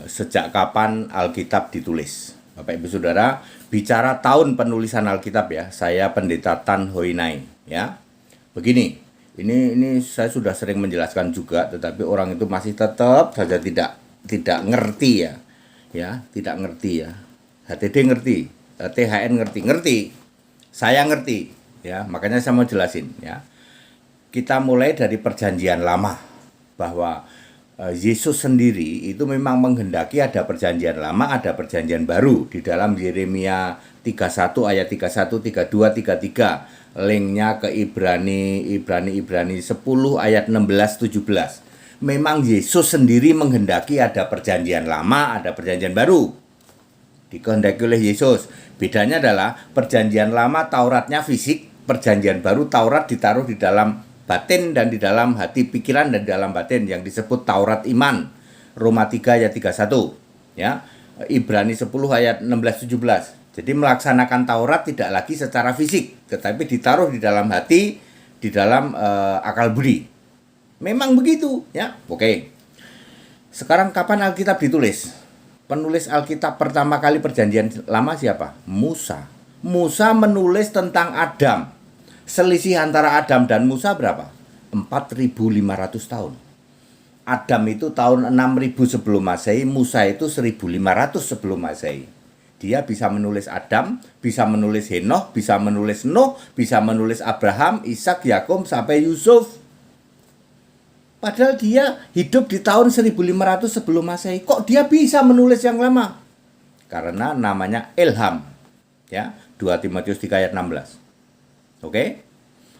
sejak kapan Alkitab ditulis. Bapak Ibu Saudara, bicara tahun penulisan Alkitab ya, saya Pendeta Tan Hoi Nai ya. Begini, ini saya sudah sering menjelaskan juga, tetapi orang itu masih tetap saja tidak ngerti ya. Ya, tidak ngerti ya. HTD ngerti, THN ngerti. Saya ngerti ya, makanya saya mau jelasin ya. Kita mulai dari perjanjian lama bahwa Yesus sendiri itu memang menghendaki ada perjanjian lama, ada perjanjian baru di dalam Yeremia 31 ayat 31, 32, 33. Linknya ke Ibrani 10 ayat 16, 17. Memang Yesus sendiri menghendaki ada perjanjian lama, ada perjanjian baru. Dikehendaki oleh Yesus. Bedanya adalah perjanjian lama Tauratnya fisik, perjanjian baru Taurat ditaruh di dalam batin dan di dalam hati, pikiran dan di dalam batin yang disebut Taurat iman. Roma 3 ayat 31 ya. Ibrani 10 ayat 16 17. Jadi melaksanakan Taurat tidak lagi secara fisik, tetapi ditaruh di dalam hati, di dalam akal budi. Memang begitu ya. Oke. Sekarang kapan Alkitab ditulis? Penulis Alkitab pertama kali perjanjian lama siapa? Musa. Musa menulis tentang Adam. Selisih antara Adam dan Musa berapa? 4.500 tahun. Adam itu tahun 6.000 sebelum Masehi, Musa itu 1.500 sebelum Masehi. Dia bisa menulis Adam, bisa menulis Henoh, bisa menulis Nuh, bisa menulis Abraham, Ishak, Yakub sampai Yusuf. Padahal dia hidup di tahun 1.500 sebelum Masehi. Kok dia bisa menulis yang lama? Karena namanya ilham. Ya, 2 Timotius 3 ayat 16. Oke.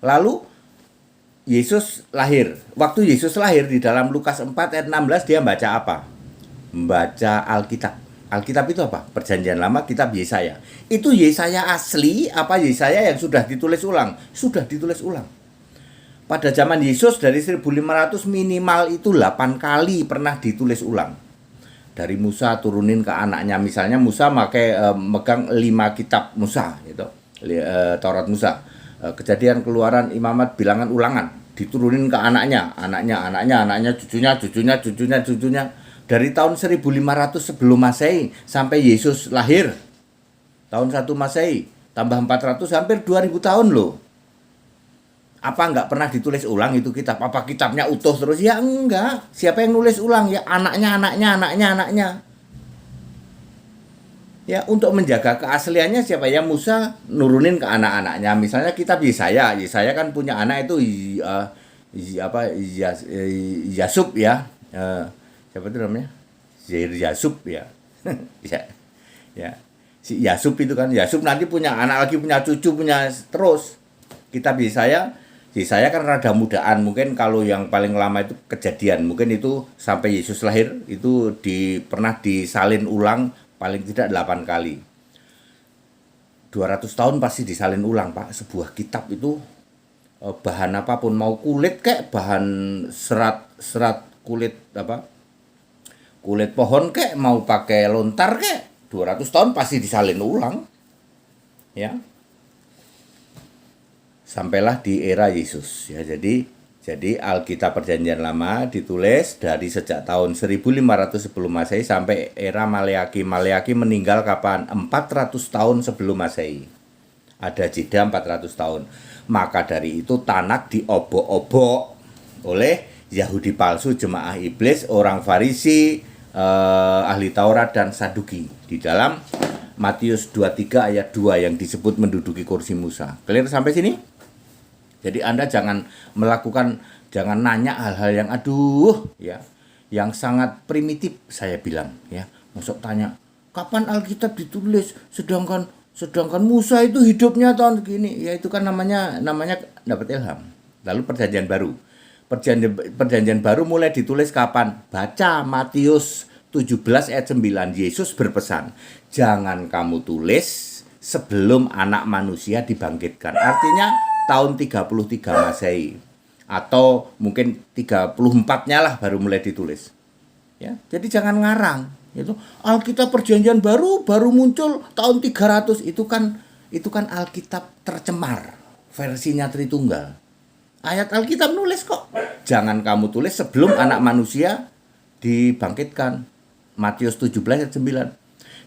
Lalu Yesus lahir. Waktu Yesus lahir di dalam Lukas 4 ayat 16 dia baca apa? Membaca Alkitab. Alkitab itu apa? Perjanjian lama, kitab Yesaya. Itu Yesaya asli apa Yesaya yang sudah ditulis ulang? Sudah ditulis ulang. Pada zaman Yesus dari 1500 minimal itu 8 kali pernah ditulis ulang. Dari Musa turunin ke anaknya, misalnya Musa megang 5 kitab Musa gitu. Taurat Musa. Kejadian, Keluaran, Imamat, Bilangan, Ulangan diturunin ke anaknya, cucunya dari tahun 1500 sebelum Masehi sampai Yesus lahir tahun 1 Masehi tambah 400 hampir 2000 tahun loh. Apa enggak pernah ditulis ulang itu kitab? Apa kitabnya utuh terus? Ya enggak. Siapa yang nulis ulang? Ya anaknya. Ya, untuk menjaga keasliannya siapa ya? Musa nurunin ke anak-anaknya. Misalnya kitab Yesaya kan punya anak itu Yasub ya. Siapa itu namanya? Yasub ya. ya. Si Yasub itu kan, Yasub nanti punya anak lagi, punya cucu, punya terus. Kitab Yesaya kan rada mudaan. Mungkin kalau yang paling lama itu Kejadian, mungkin itu sampai Yesus lahir itu pernah disalin ulang paling tidak 8 kali. 200 tahun pasti disalin ulang, Pak. Sebuah kitab itu bahan apapun, mau kulit kayak bahan serat kulit kulit pohon kayak mau pakai lontar kayak 200 tahun pasti disalin ulang. Ya. Sampailah di era Yesus ya. Jadi Alkitab Perjanjian Lama ditulis dari sejak tahun 1500 sebelum Masehi sampai era Maleaki. Maleaki meninggal kapan? 400 tahun sebelum Masehi. Ada jeda 400 tahun. Maka dari itu Tanakh diobok-obok oleh Yahudi palsu, jemaah iblis, orang Farisi, ahli Taurat dan Saduki di dalam Matius 23 ayat 2 yang disebut menduduki kursi Musa. Clear sampai sini? Jadi Anda jangan nanya hal-hal yang yang sangat primitif saya bilang ya. Masuk tanya, kapan Alkitab ditulis sedangkan Musa itu hidupnya tahun segini. Ya itu kan namanya dapat ilham. Lalu perjanjian baru. Perjanjian baru mulai ditulis kapan? Baca Matius 17 ayat 9. Yesus berpesan, "Jangan kamu tulis sebelum Anak Manusia dibangkitkan." Artinya tahun 33 Masehi atau mungkin 34-nya lah baru mulai ditulis. Ya, jadi jangan ngarang. Itu Alkitab Perjanjian baru muncul tahun 300. Itu kan Alkitab tercemar, versinya Tritunggal. Ayat Alkitab nulis kok. Jangan kamu tulis sebelum Anak Manusia dibangkitkan. Matius 17 ayat 9.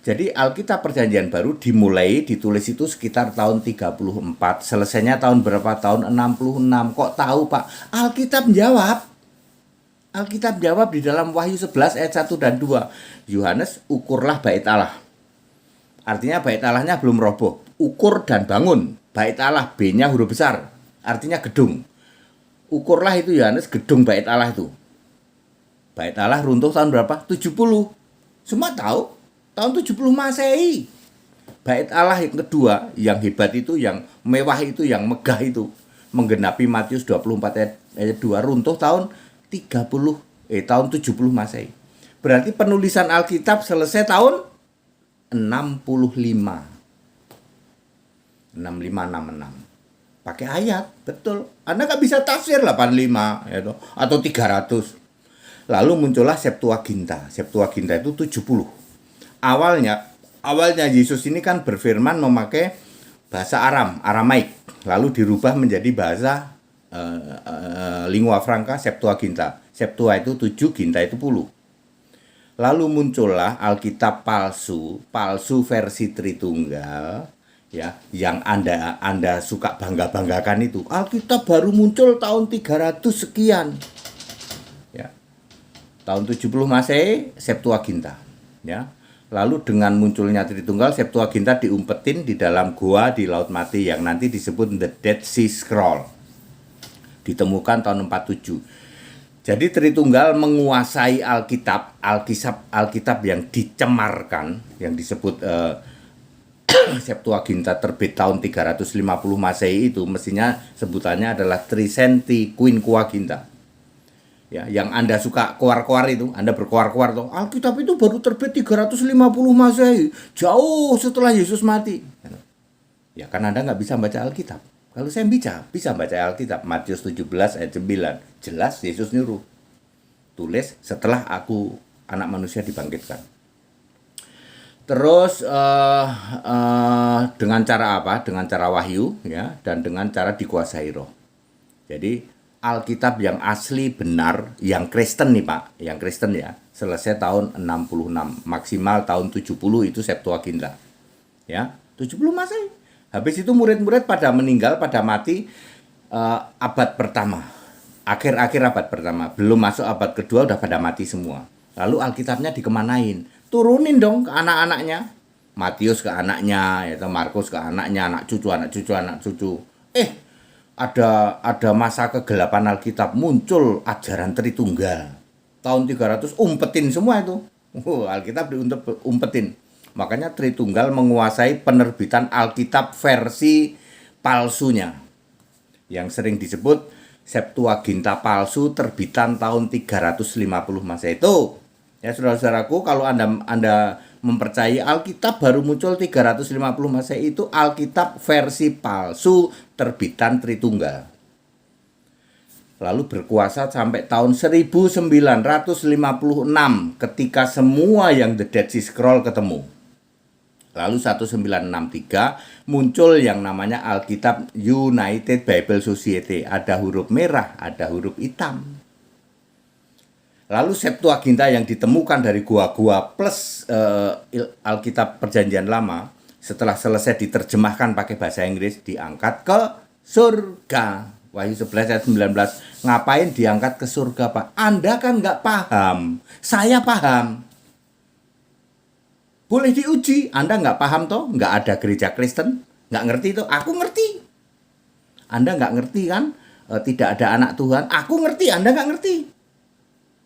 Jadi Alkitab Perjanjian Baru dimulai ditulis itu sekitar tahun 34, selesainya tahun berapa? Tahun 66. Kok tahu, Pak? Alkitab jawab. Alkitab jawab di dalam Wahyu 11 ayat 1 dan 2. Yohanes, ukurlah bait Allah. Artinya bait Allahnya belum roboh. Ukur dan bangun. Bait Allah, B-nya huruf besar. Artinya gedung. Ukurlah itu Yohanes gedung bait Allah itu. Bait Allah runtuh tahun berapa? 70. Semua tahu. Tahun 70 Masehi. Bait Allah yang kedua, yang hebat itu, yang mewah itu, yang megah itu, menggenapi Matius 24 ayat 2, runtuh tahun 70 Masehi. Berarti penulisan Alkitab selesai tahun 65. 6566. Pakai ayat, betul. Anda nggak bisa tafsir 85 ya toh, atau 300. Lalu muncullah Septuaginta. Septuaginta itu 70. Awalnya Yesus ini kan berfirman memakai bahasa Aramaik, lalu dirubah menjadi bahasa lingua franca Septuaginta. Septua itu 7, Ginta itu 10. Lalu muncullah Alkitab palsu versi Tritunggal, ya, yang Anda suka bangga-banggakan itu. Alkitab baru muncul tahun 300 sekian. Ya. Tahun 70 Masehi Septuaginta, ya. Lalu dengan munculnya Tritunggal, Septuaginta diumpetin di dalam goa di Laut Mati yang nanti disebut The Dead Sea Scroll. Ditemukan tahun 47. Jadi Tritunggal menguasai Alkitab yang dicemarkan, yang disebut Septuaginta terbit tahun 350 Masehi itu mestinya sebutannya adalah Trisenti Quinquaginta. Ya, yang Anda suka koar-koar itu, Anda berkoar-koar tuh, Alkitab itu baru terbit 350 Masehi, jauh setelah Yesus mati. Ya, kan Anda nggak bisa baca Alkitab. Kalau saya bisa baca Alkitab. Matius 17 ayat 9, jelas Yesus nyuruh, tulis setelah aku anak manusia dibangkitkan. Terus dengan cara apa? Dengan cara wahyu, ya, dan dengan cara dikuasai roh. Jadi Alkitab yang asli benar, yang Kristen nih Pak, yang Kristen ya, selesai tahun 66, maksimal tahun 70 itu Septuaginta. Ya, 70 Masehi. Habis itu murid-murid pada meninggal, pada mati abad pertama. Akhir-akhir abad pertama, belum masuk abad kedua udah pada mati semua. Lalu Alkitabnya dikemanain? Turunin dong ke anak-anaknya. Matius ke anaknya, yaitu Markus ke anaknya, anak cucu. Ada masa kegelapan Alkitab, muncul ajaran Tritunggal. Tahun 300 umpetin semua itu. Alkitab diumpetin. Makanya Tritunggal menguasai penerbitan Alkitab versi palsunya, yang sering disebut Septuaginta palsu terbitan tahun 350 Masehi itu. Ya saudara-saudaraku, kalau Anda mempercayai Alkitab baru muncul 350 Masehi, itu Alkitab versi palsu terbitan Tritunggal. Lalu berkuasa sampai tahun 1956 ketika semua yang The Dead Sea Scroll ketemu. Lalu 1963 muncul yang namanya Alkitab United Bible Society. Ada huruf merah, ada huruf hitam. Lalu Septuaginta yang ditemukan dari gua-gua plus Alkitab Perjanjian Lama, setelah selesai diterjemahkan pakai bahasa Inggris, diangkat ke surga. Wahyu 11 ayat 19. Ngapain diangkat ke surga, Pak? Anda kan nggak paham. Saya paham. Boleh diuji. Anda nggak paham toh? Nggak ada gereja Kristen? Nggak ngerti toh? Aku ngerti. Anda nggak ngerti kan? Tidak ada anak Tuhan. Aku ngerti. Anda nggak ngerti.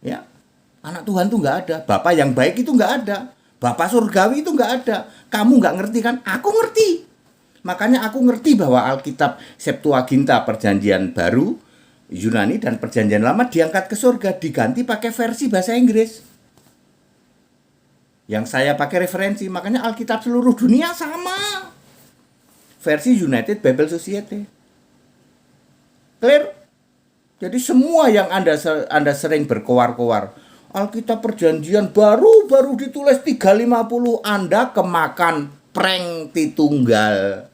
Ya, anak Tuhan tuh nggak ada. Bapak yang baik itu nggak ada. Bapak surgawi itu nggak ada. Kamu nggak ngerti kan? Aku ngerti. Makanya aku ngerti bahwa Alkitab Septuaginta Perjanjian Baru, Yunani dan Perjanjian Lama diangkat ke surga, diganti pakai versi bahasa Inggris. Yang saya pakai referensi, makanya Alkitab seluruh dunia sama. Versi United Bible Society. Clear? Jadi semua yang Anda sering berkoar-koar, Alkitab Perjanjian baru ditulis 350, Anda kemakan prank Tritunggal.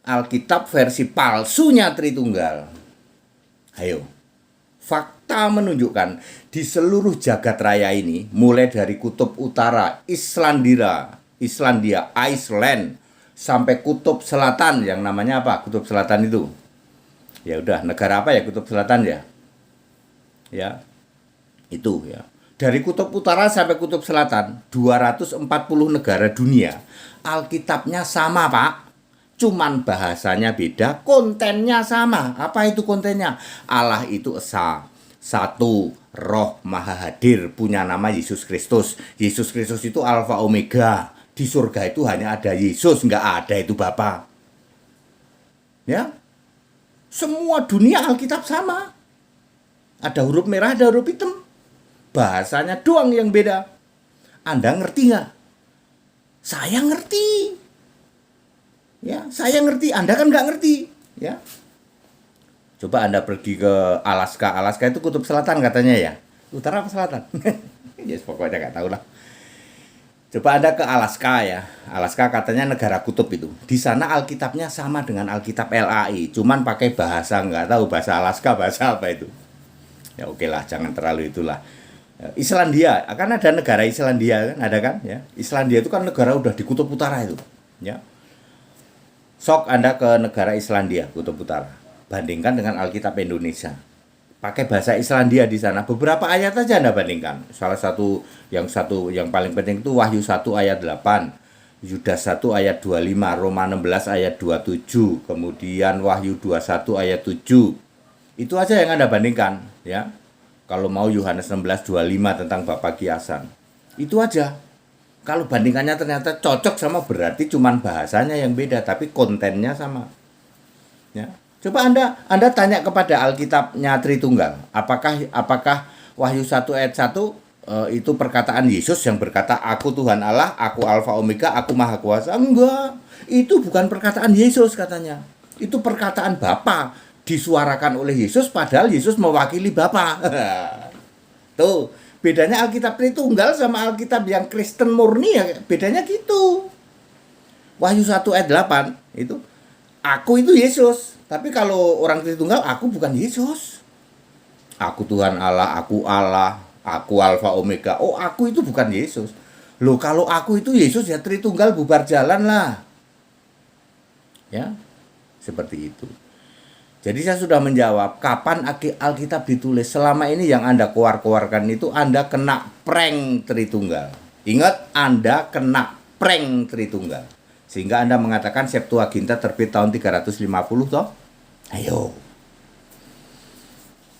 Alkitab versi palsunya Tritunggal. Ayo, fakta menunjukkan di seluruh jagat raya ini, mulai dari kutub utara Islandia, Iceland, sampai kutub selatan yang namanya apa? Kutub selatan itu. Ya udah, negara apa ya kutub selatan ya? Ya, itu ya. Dari kutub utara sampai kutub selatan, 240 negara dunia. Alkitabnya sama, Pak. Cuman bahasanya beda, kontennya sama. Apa itu kontennya? Allah itu esa, satu, roh maha hadir, punya nama Yesus Kristus. Yesus Kristus itu alfa omega. Di surga itu hanya ada Yesus, nggak ada itu Bapa. Ya, semua dunia Alkitab sama. Ada huruf merah, ada huruf hitam. Bahasanya doang yang beda. Anda ngerti nggak? Saya ngerti. Ya, saya ngerti, Anda kan nggak ngerti, ya. Coba Anda pergi ke Alaska, Alaska itu kutub selatan katanya ya, utara apa selatan? Yes, pokoknya nggak tahu lah. Coba Anda ke Alaska ya, Alaska katanya negara kutub itu. Di sana Alkitabnya sama dengan Alkitab LAI, cuman pakai bahasa nggak tahu bahasa Alaska bahasa apa itu. Ya oke lah, jangan terlalu itulah. Islandia, akan ada negara Islandia kan, ada kan? Ya, Islandia itu kan negara udah di kutub utara itu, ya. Sok Anda ke negara Islandia, kutub utara. Bandingkan dengan Alkitab Indonesia. Pakai bahasa Islandia di sana. Beberapa ayat aja Anda bandingkan. Salah satu yang paling penting itu Wahyu 1 ayat 8, Yudas 1 ayat 25, Roma 16 ayat 27, kemudian Wahyu 21 ayat 7. Itu aja yang Anda bandingkan, ya. Kalau mau Yohanes 16 25 tentang Bapa Kiasan. Itu aja. Kalau bandingannya ternyata cocok sama, berarti cuman bahasanya yang beda tapi kontennya sama. Ya. Coba Anda tanya kepada Alkitabnya Tritunggal, apakah Wahyu 1 ayat 1 itu perkataan Yesus yang berkata aku Tuhan Allah, aku Alfa Omega, aku Maha Kuasa? Enggak. Itu bukan perkataan Yesus katanya. Itu perkataan Bapa disuarakan oleh Yesus padahal Yesus mewakili Bapa. Tuh. Bedanya Alkitab Tritunggal sama Alkitab yang Kristen murni ya bedanya gitu. Wahyu 1 ayat 8 itu aku itu Yesus. Tapi kalau orang Tritunggal aku bukan Yesus. Aku Tuhan Allah, aku Alfa Omega. Oh, aku itu bukan Yesus. Loh, kalau aku itu Yesus ya Tritunggal bubar jalan lah. Ya. Seperti itu. Jadi saya sudah menjawab, kapan Alkitab ditulis? Selama ini yang Anda keluarkan itu Anda kena prank Tritunggal. Ingat, Anda kena prank Tritunggal. Sehingga Anda mengatakan Septuaginta terbit tahun 350 toh? Ayo.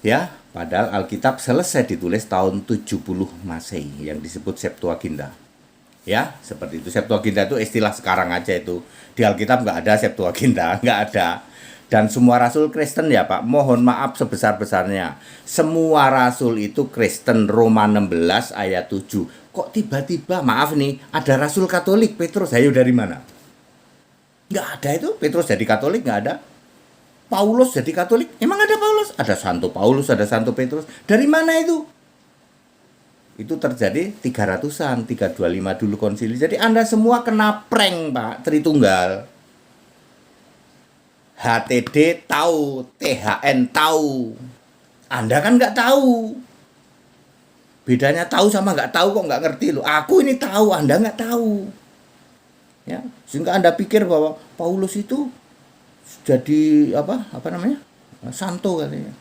Ya, padahal Alkitab selesai ditulis tahun 70 Masehi yang disebut Septuaginta. Ya, seperti itu. Septuaginta itu istilah sekarang aja itu. Di Alkitab nggak ada Septuaginta, nggak ada. Dan semua rasul Kristen ya Pak, mohon maaf sebesar-besarnya. Semua rasul itu Kristen, Roma 16 ayat 7. Kok tiba-tiba, maaf nih, ada rasul Katolik, Petrus, ayo dari mana? Nggak ada itu, Petrus jadi Katolik, nggak ada. Paulus jadi Katolik, emang ada Paulus? Ada Santo Paulus, ada Santo Petrus. Dari mana itu? Itu terjadi 300-an, 325 dulu konsili. Jadi Anda semua kena prank Pak, Tritunggal. HTD tahu, THN tahu. Anda kan nggak tahu. Bedanya tahu sama nggak tahu kok nggak ngerti loh. Aku ini tahu, Anda nggak tahu. Ya, sehingga Anda pikir bahwa Paulus itu jadi apa namanya? Santo katanya.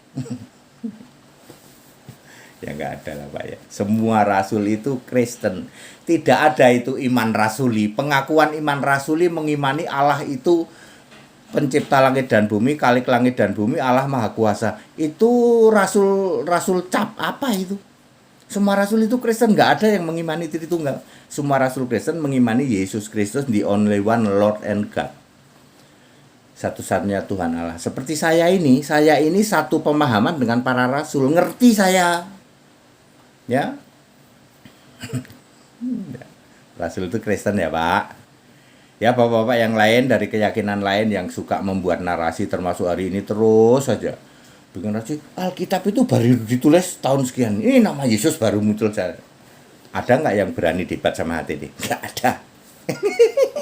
Ya nggak ada lah Pak ya. Semua rasul itu Kristen. Tidak ada itu iman rasuli. Pengakuan iman rasuli mengimani Allah itu pencipta langit dan bumi, khalik langit dan bumi, Allah Maha Kuasa. Itu rasul cap apa itu? Semua rasul itu Kristen, nggak ada yang mengimani Tritunggal. Semua rasul Kristen mengimani Yesus Kristus, the only one Lord and God. Satu-satunya Tuhan Allah. Seperti saya ini satu pemahaman dengan para rasul, ngerti saya. Ya. Rasul itu Kristen ya, Pak. Ya bapak-bapak yang lain dari keyakinan lain yang suka membuat narasi termasuk hari ini terus saja bikin narasi Alkitab itu baru ditulis tahun sekian, ini nama Yesus baru muncul. Ada nggak yang berani debat sama HTD? Nggak ada.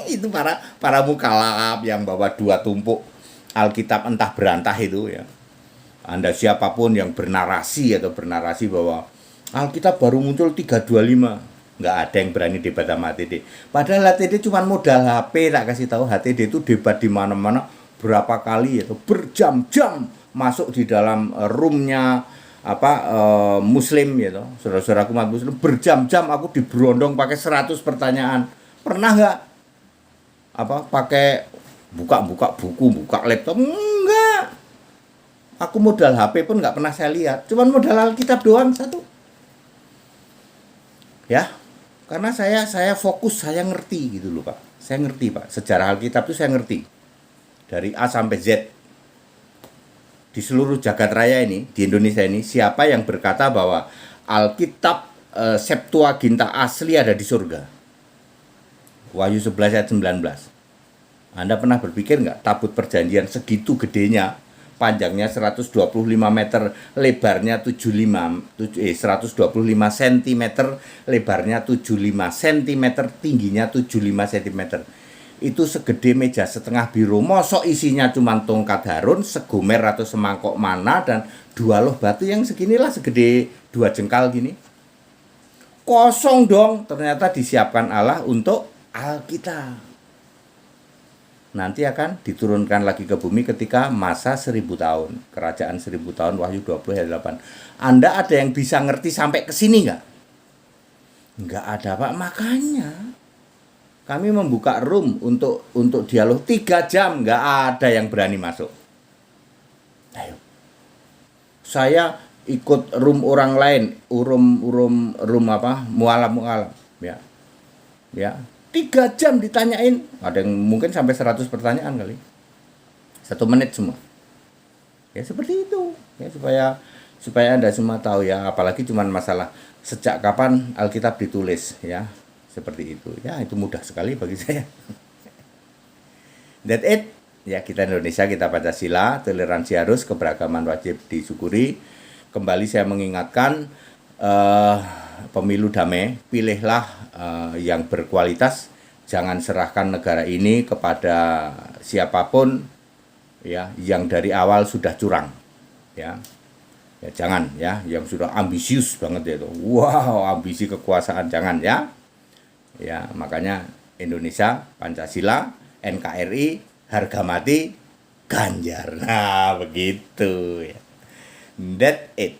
Itu para mukalaf yang bawa 2 tumpuk Alkitab entah berantah itu ya. Anda siapapun yang bernarasi bahwa Alkitab baru muncul 325, nggak ada yang berani debat sama HTD. Padahal HTD cuma modal HP, tak kasih tahu HTD itu debat di mana-mana berapa kali itu berjam-jam masuk di dalam roomnya muslim gitu, saudara-saudaraku umat muslim, berjam-jam aku diberondong pakai 100 pertanyaan. Pernah nggak pakai buka-buka buku, buka laptop? Enggak. Aku modal HP pun nggak pernah saya lihat, cuman modal Alkitab doang satu. Ya, karena saya fokus, saya ngerti gitu loh Pak. Saya ngerti Pak, sejarah Alkitab itu saya ngerti dari A sampai Z. Di seluruh jagat raya ini, di Indonesia ini, siapa yang berkata bahwa Alkitab Septuaginta asli ada di surga? Wahyu 11 ayat 19. Anda pernah berpikir nggak, tabut perjanjian segitu gedenya, panjangnya 125 meter, lebarnya 125 cm, lebarnya 75 cm, tingginya 75 cm. Itu segede meja setengah biro. Mosok isinya cuma tongkat Harun, segomer atau semangkok mana, dan 2 loh batu yang seginilah, segede 2 jengkal gini. Kosong dong. Ternyata disiapkan Allah untuk Alkitab. Nanti akan diturunkan lagi ke bumi ketika masa 1000 tahun. Kerajaan 1000 tahun, Wahyu 20 ayat 8. Anda ada yang bisa ngerti sampai ke sini nggak? Nggak ada Pak. Makanya kami membuka room untuk dialog 3 jam, nggak ada yang berani masuk. Ayo. Saya ikut room orang lain, room mualam ya. Ya, 3 jam ditanyain, ada yang mungkin sampai 100 pertanyaan kali. 1 menit semua. Ya seperti itu. Ya supaya Anda semua tahu ya, apalagi cuman masalah sejak kapan Alkitab ditulis ya. Seperti itu. Ya, itu mudah sekali bagi saya. That's it. Ya, kita Indonesia, kita Pancasila, toleransi harus, keberagaman wajib disyukuri. Kembali saya mengingatkan, pemilu damai, pilihlah yang berkualitas. Jangan serahkan negara ini kepada siapapun ya yang dari awal sudah curang. Ya. Ya jangan ya, yang sudah ambisius banget itu. Wow, ambisi kekuasaan jangan ya. Ya, makanya Indonesia, Pancasila, NKRI, harga mati, Ganjar. Nah, begitu ya. That's it.